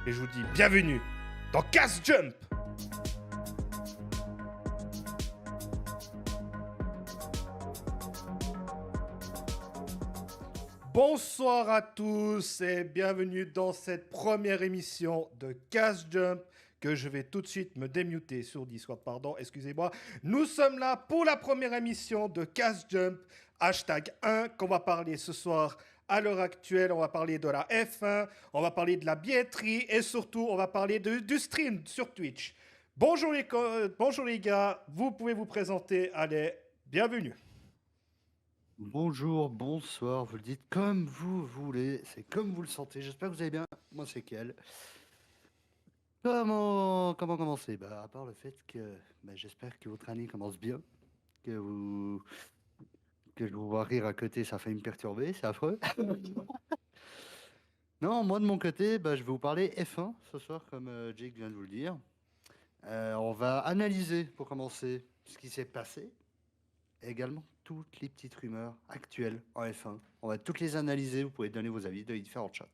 et je vous dis bienvenue dans Cast Jump. Bonsoir à tous et bienvenue dans cette première émission de Cast Jump que je vais tout de suite me démuter sur Discord, pardon, excusez-moi. Nous sommes là pour la première émission de Cast Jump, hashtag 1, qu'on va parler ce soir. À l'heure actuelle, on va parler de la F1, on va parler de la billetterie et surtout, on va parler du stream sur Twitch. Bonjour les gars, vous pouvez vous présenter, allez, bienvenue. Bonjour, bonsoir, vous le dites comme vous voulez, c'est comme vous le sentez. J'espère que vous allez bien. Moi, c'est Kel. Comment commencer? À part le fait que j'espère que votre année commence bien, que vous que je vous vois rire à côté, ça fait me perturber, c'est affreux. Non, moi de mon côté, je vais vous parler F1 ce soir, comme Jake vient de vous le dire. On va analyser pour commencer ce qui s'est passé. Et également toutes les petites rumeurs actuelles en F1. On va toutes les analyser, vous pouvez donner vos avis dans les différents chats.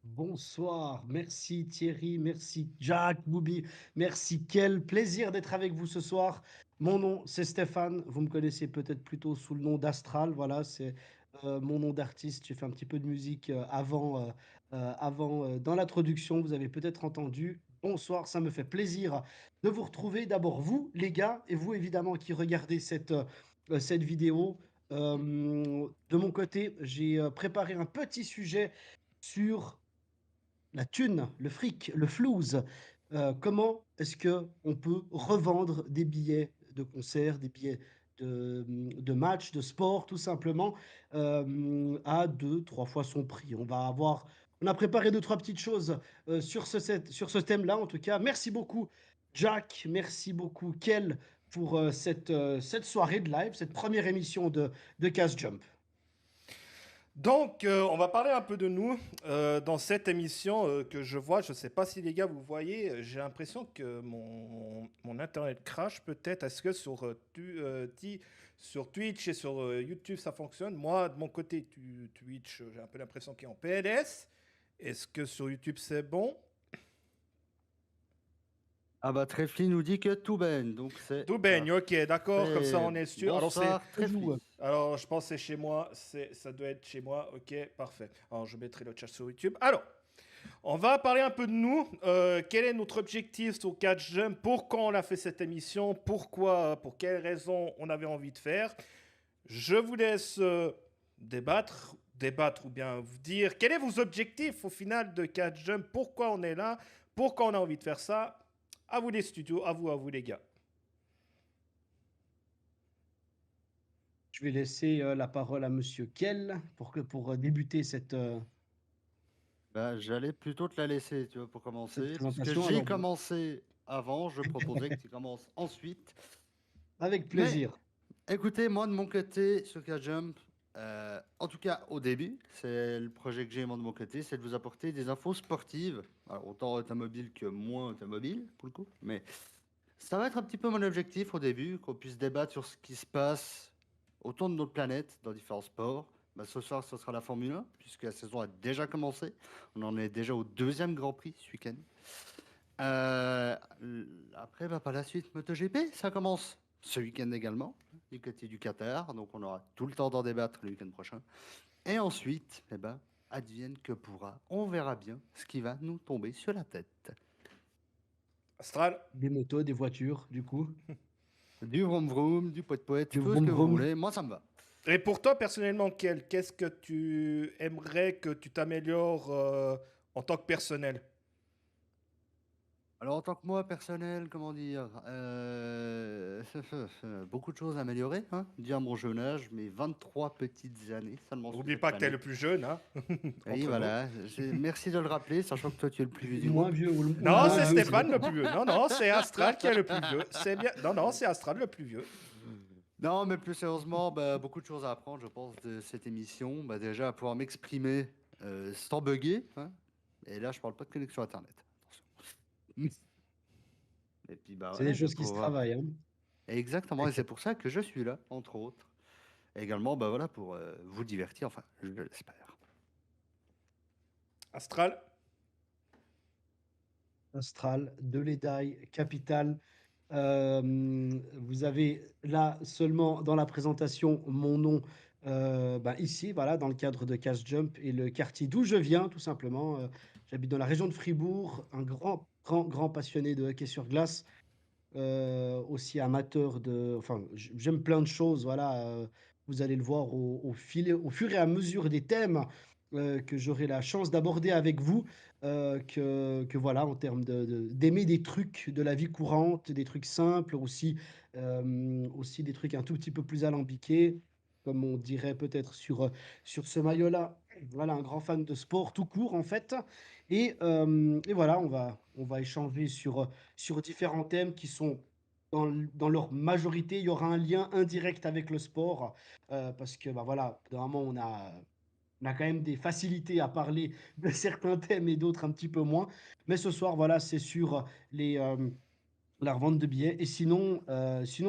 Bonsoir, merci Thierry, merci Jack, Boubi, merci quel plaisir d'être avec vous ce soir. Mon nom c'est Stéphane, vous me connaissez peut-être plutôt sous le nom d'Astral, voilà, c'est mon nom d'artiste. J'ai fait un petit peu de musique avant dans l'introduction, vous avez peut-être entendu. Bonsoir, ça me fait plaisir de vous retrouver. D'abord vous les gars et vous évidemment qui regardez cette vidéo. De mon côté, j'ai préparé un petit sujet sur la thune, le fric, le flouze. Comment est-ce que on peut revendre des billets de concert, des billets de match, de sport, tout simplement, à deux, trois fois son prix? On a préparé deux, trois petites choses sur ce thème-là, en tout cas. Merci beaucoup, Jack. Merci beaucoup, Kel, pour cette soirée de live, cette première émission de Cast Jump. Donc, on va parler un peu de nous dans cette émission que je vois. Je ne sais pas si les gars vous voyez. J'ai l'impression que mon internet crash peut-être. Est-ce que sur Twitch et sur YouTube ça fonctionne? Moi, de mon côté, Twitch, j'ai un peu l'impression qu'il est en PLS. Est-ce que sur YouTube c'est bon? Trefli nous dit que tout baigne, donc c'est Tout baigne, ok, d'accord, comme ça parfait. on est sûr. Bonsoir, Trefli. Alors je pense que c'est chez moi, ça doit être chez moi, ok, parfait. Alors je mettrai le chat sur YouTube. Alors, on va parler un peu de nous. Quel est notre objectif sur Catch Jump? Pourquoi on a fait cette émission? Pourquoi, pour quelles raisons on avait envie de faire? Je vous laisse débattre ou bien vous dire quels sont vos objectifs au final de Catch Jump? Pourquoi on est là? Pourquoi on a envie de faire ça? À vous les studios, à vous les gars. Je vais laisser la parole à Monsieur Kell pour débuter J'allais plutôt te la laisser, tu vois, pour cette commencer, puisque présentation. j'ai Alors, commencé avant, je proposerais que tu commences ensuite. avec Mais plaisir. écoutez, moi de mon côté, sur Jump, en tout cas au début, c'est le projet que j'ai moi de mon côté, c'est de vous apporter des infos sportives, alors autant automobile que moins automobile pour le coup, mais ça va être un petit peu mon objectif au début, qu'on puisse débattre sur ce qui se passe autour de notre planète dans différents sports. Ce soir, ce sera la Formule 1, puisque la saison a déjà commencé. On en est déjà au deuxième Grand Prix ce week-end. Euh, Après, par la suite, MotoGP, ça commence ce week-end également, du côté du Qatar. Donc, on aura tout le temps d'en débattre le week-end prochain. Et ensuite, advienne que pourra. On verra bien ce qui va nous tomber sur la tête. Astral. Des motos, des voitures, du coup. Du vroom vroom, du poète, Du tout ce vroom que vous vroom. voulez. Moi, ça me va. Et pour toi, personnellement, qu'est-ce que tu aimerais que tu t'améliores en tant que personnel? Alors, en tant que moi, personnel, comment dire, beaucoup de choses à améliorer, hein. Dire mon jeune âge, mes 23 petites années seulement sur N'oublie cette pas que tu es le planète. plus jeune, hein, Oui, entre nous. voilà. Merci de le rappeler, sachant que toi, tu es le plus vieux Le du moins groupe. vieux ou le Non, moins c'est vieux aussi. Stéphane le plus vieux. Non, non, c'est Astral qui est le plus vieux. C'est bien. Non, non, c'est Astral le plus vieux. Non, mais plus sérieusement, beaucoup de choses à apprendre, je pense, de cette émission. Déjà, à pouvoir m'exprimer sans bugger, hein. Et là, je parle pas de connexion Internet. Attention. Et puis, C'est des voilà, de choses qui se pouvoir. travaillent, hein. Exactement, et c'est pour ça que je suis là, entre autres. Et également, voilà, pour vous divertir, enfin, je l'espère. Astral. Astral, Deledai, Capital. Vous avez là seulement dans la présentation mon nom ici, voilà, dans le cadre de Cash Jump et le quartier d'où je viens, tout simplement. J'habite dans la région de Fribourg, un grand passionné de hockey sur glace, aussi amateur de. Enfin, j'aime plein de choses, voilà. Vous allez le voir au fur et à mesure des thèmes que j'aurai la chance d'aborder avec vous, que voilà, en termes d'aimer des trucs de la vie courante, des trucs simples, aussi des trucs un tout petit peu plus alambiqués, comme on dirait peut-être sur ce maillot-là. Voilà, un grand fan de sport tout court, en fait. Et voilà, on va échanger sur différents thèmes qui sont, dans leur majorité, il y aura un lien indirect avec le sport, parce que bah, voilà, normalement, on a quand même des facilités à parler de certains thèmes et d'autres un petit peu moins. Mais ce soir, voilà, c'est sur la revente de billets. Et sinon,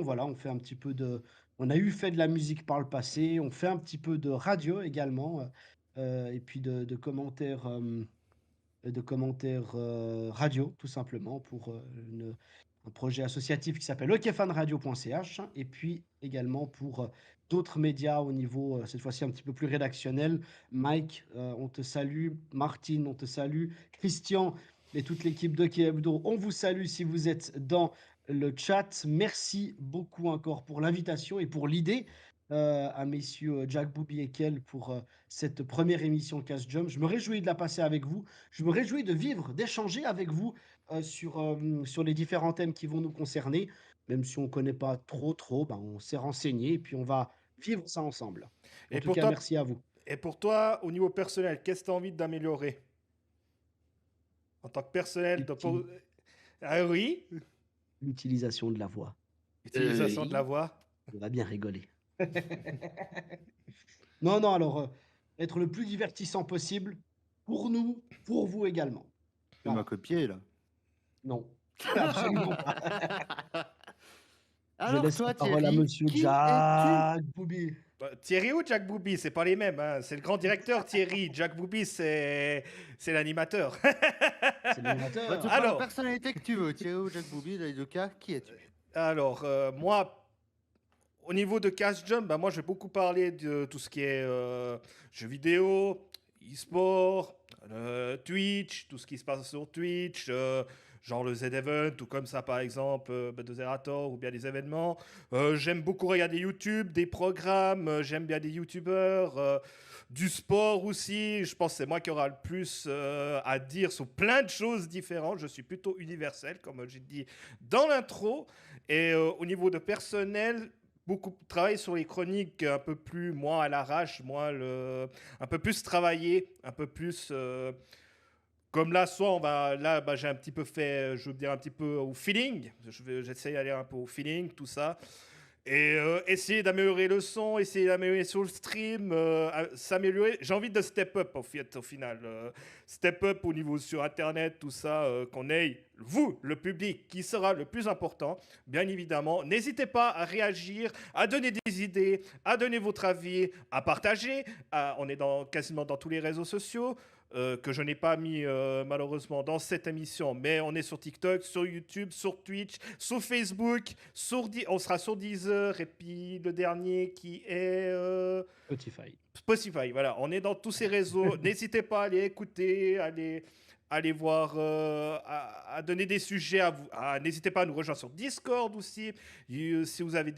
voilà, on fait un petit peu de. On a fait de la musique par le passé, on fait un petit peu de radio également, et puis de commentaires radio, tout simplement, pour un projet associatif qui s'appelle hockeyfanradio.ch, et puis également pour d'autres médias au niveau, cette fois-ci, un petit peu plus rédactionnel. Mike, on te salue. Martine, on te salue. Christian et toute l'équipe d'Hockey Hebdo, on vous salue si vous êtes dans le chat. Merci beaucoup encore pour l'invitation et pour l'idée, à messieurs Jack, Booby et Kel, pour cette première émission Cast Jump. Je me réjouis de la passer avec vous. Je me réjouis de vivre, d'échanger avec vous sur les différents thèmes qui vont nous concerner. Même si on ne connaît pas trop, ben, on s'est renseigné et puis on va vivre ça ensemble. En Et tout pour cas, toi, merci à vous. au niveau personnel, qu'est-ce que tu as envie d'améliorer en tant que personnel Ah oui, L'utilisation de la voix. utilisation de la voix. On va bien rigoler. Non, alors, être le plus divertissant possible pour nous, pour vous également. Tu m'as Voilà. copié, là. Non, absolument pas. Je Alors, laisse la toi, parole à Thierry, monsieur qui es-tu? Jack Boubi. Thierry ou Jack Booby, c'est pas les mêmes, hein. C'est le grand directeur Thierry. Jack Booby, c'est l'animateur. C'est Bah, tu l'animateur. prends la Alors, personnalité que tu veux. Thierry ou Jack Booby, dans les deux cas, qui es-tu? moi, au niveau de Cash Jump, bah, moi, je vais beaucoup parler de tout ce qui est jeux vidéo, e-sport, Twitch, tout ce qui se passe sur Twitch, genre le Z-Event ou comme ça, par exemple, de Zerator ou bien des événements. J'aime beaucoup regarder YouTube, des programmes, j'aime bien des YouTubeurs, du sport aussi. Je pense que c'est moi qui aura le plus à dire sur plein de choses différentes. Je suis plutôt universel, comme j'ai dit dans l'intro. Et au niveau de personnel, beaucoup travailler sur les chroniques un peu plus, moi, à l'arrache, un peu plus travailler, un peu plus. Comme là, là, j'ai un petit peu fait, je veux dire, un petit peu au feeling. J'essaie d'aller un peu au feeling, tout ça. Et essayer d'améliorer le son, essayer d'améliorer sur le stream, s'améliorer. J'ai envie de step up au final. Step up au niveau sur Internet, tout ça, qu'on ait, vous, le public, qui sera le plus important, bien évidemment. N'hésitez pas à réagir, à donner des idées, à donner votre avis, à partager. On est quasiment dans tous les réseaux sociaux. Que je n'ai pas mis malheureusement dans cette émission, mais on est sur TikTok, sur YouTube, sur Twitch, sur Facebook, on sera sur Deezer, et puis le dernier qui est Spotify. Voilà, on est dans tous ces réseaux. N'hésitez pas à aller écouter, aller voir, à donner des sujets à vous. N'hésitez pas à nous rejoindre sur Discord aussi. Si vous avez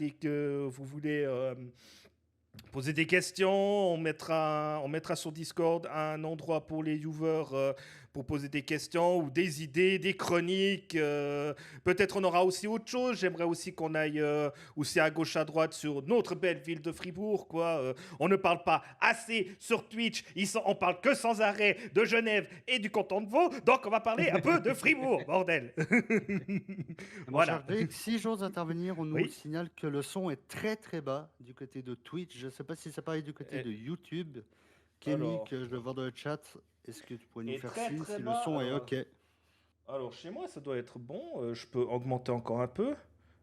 vous voulez poser des questions, on mettra sur Discord un endroit pour les viewers pour poser des questions ou des idées, des chroniques. Peut-être on aura aussi autre chose. J'aimerais aussi qu'on aille aussi à gauche, à droite sur notre belle ville de Fribourg, quoi. On ne parle pas assez sur Twitch. On parle que sans arrêt de Genève et du canton de Vaud. Donc on va parler un peu de Fribourg, bordel. Mon Voilà. cher Jake, si j'ose intervenir, on nous Oui. signale que le son est très très bas du côté de Twitch. Je ne sais pas si ça pareil du côté de YouTube. Kémy, Alors. que je vais voir dans le chat, est-ce que tu pourrais nous Et faire très, signe très si le bas, son est OK? Alors, chez moi, ça doit être bon. Je peux augmenter encore un peu.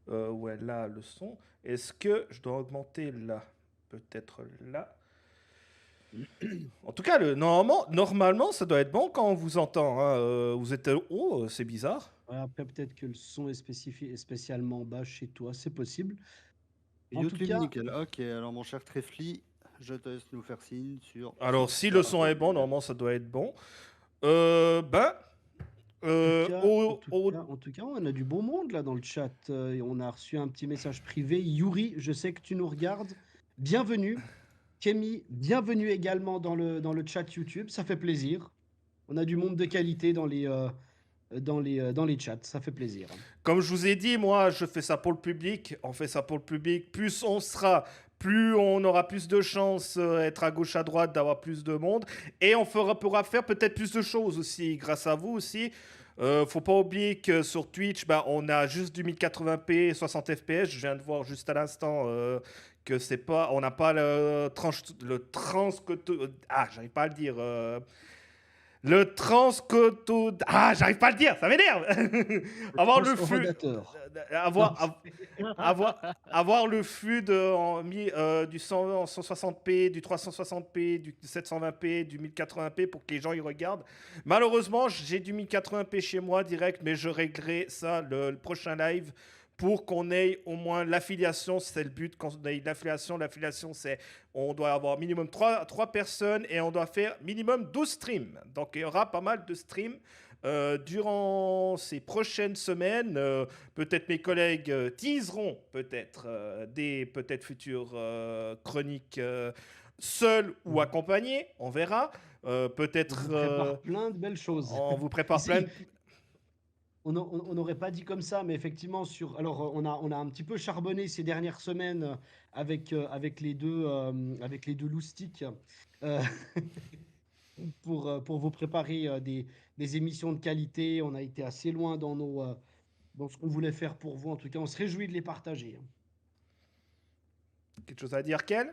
Ouais, là, le son. Est-ce que je dois augmenter là? Peut-être là. En tout cas, normalement, ça doit être bon quand on vous entend, hein. Vous êtes haut, c'est bizarre. Ouais, après, peut-être que le son est spécialement bas chez toi, c'est possible. En tout YouTube cas, nickel. Ok, alors mon cher Trefly, je te laisse nous faire signe sur Alors, si si le ça son est bon, roule. normalement, ça doit être bon. Ben, en tout cas, on a du beau monde là dans le chat. Et on a reçu un petit message privé. Yuri, je sais que tu nous regardes. Bienvenue. Kemi, bienvenue également dans le chat YouTube. Ça fait plaisir. On a du monde de qualité dans les chats. Ça fait plaisir. Comme je vous ai dit, moi, je fais ça pour le public. On fait ça pour le public. Plus on sera, plus on aura plus de chances d'être à gauche, à droite, d'avoir plus de monde. Et on pourra faire peut-être plus de choses aussi, grâce à vous aussi. Faut pas oublier que sur Twitch, bah, on a juste du 1080p 60 fps. Je viens de voir juste à l'instant que c'est pas, on n'a pas j'arrive pas à le dire. Le transcoto. Ah, j'arrive pas à le dire, ça m'énerve. Avoir le flux. Transrodateur. Avoir le flux du 120 en 160p, du 360p, du 720p, du 1080p pour que les gens y regardent. Malheureusement, j'ai du 1080p chez moi direct, mais je réglerai ça le prochain live pour qu'on ait au moins l'affiliation. C'est le but qu'on ait l'affiliation. L'affiliation, c'est on doit avoir minimum 3 personnes et on doit faire minimum 12 streams. Donc, il y aura pas mal de streams. Durant ces prochaines semaines, peut-être mes collègues teaseront des futures chroniques seules ou accompagnées, on verra. Peut-être On vous prépare plein de belles choses. on vous prépare Ici, plein de... on n'aurait pas dit comme ça, mais effectivement, alors, on a un petit peu charbonné ces dernières semaines avec les deux loustiques euh, pour vous préparer des émissions de qualité. On a été assez loin dans ce qu'on voulait faire pour vous. En tout cas, on se réjouit de les partager. Quelque chose à dire, Ken?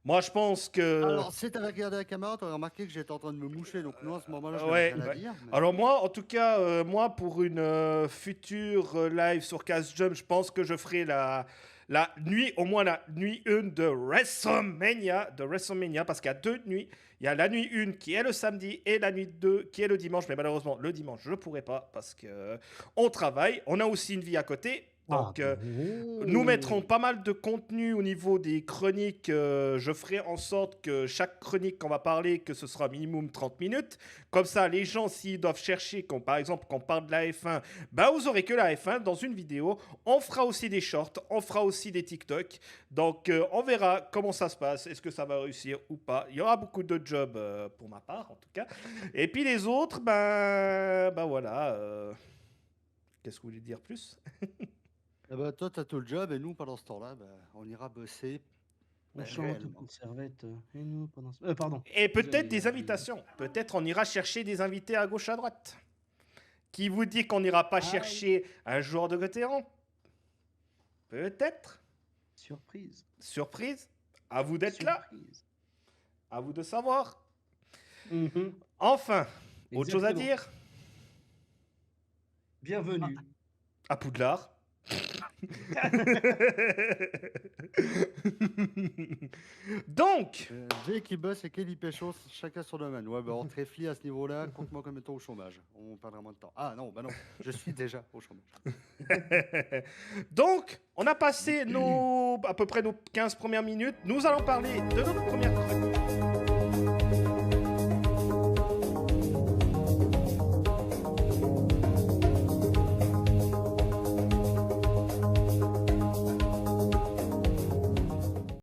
Moi, je pense que... Alors, si t'avais regardé la caméra, t'aurais remarqué que j'étais en train de me moucher. Donc, non, à ce moment-là, je Ouais, n'avais rien à ouais. dire. mais- Alors moi, en tout cas, moi, pour une future live sur Cast Jump, je pense que je ferai la nuit, au moins la nuit 1 de WrestleMania, parce qu'il y a 2 nuits. Il y a la nuit 1 qui est le samedi et la nuit 2 qui est le dimanche. Mais malheureusement, le dimanche, je ne pourrai pas parce que on travaille. On a aussi une vie à côté. Donc, nous mettrons pas mal de contenu au niveau des chroniques. Je ferai en sorte que chaque chronique qu'on va parler, que ce sera minimum 30 minutes. Comme ça, les gens, s'ils doivent chercher, par exemple, qu'on parle de la F1, bah, vous aurez que la F1 dans une vidéo. On fera aussi des shorts, on fera aussi des TikTok. Donc, on verra comment ça se passe. Est-ce que ça va réussir ou pas? Il y aura beaucoup de jobs pour ma part, en tout cas. Et puis les autres, ben voilà. Qu'est-ce que vous voulez dire plus? Eh ben, toi, t'as tout le job et nous, pendant ce temps-là, on ira bosser. On chante réellement. une servette. Et nous, pendant pardon. Et peut-être Désolé, des invitations. Peut-être on ira chercher des invités à gauche, à droite. Qui vous dit qu'on n'ira pas chercher un joueur de vétéran? Peut-être. Surprise. Surprise. À vous d'être là. Surprise. À vous de savoir. Mhm. Enfin, autre chose à Exactement. dire? Bienvenue. À Poudlard. Donc, J'ai qui bosse et Kelly Pécho, chacun son domaine. Ouais, on tréflie à ce niveau-là, compte-moi comme étant au chômage. On perdra moins de temps. Ah non, bah non, je suis déjà au chômage. donc, on a passé à peu près nos 15 premières minutes. Nous allons parler de notre première chronique.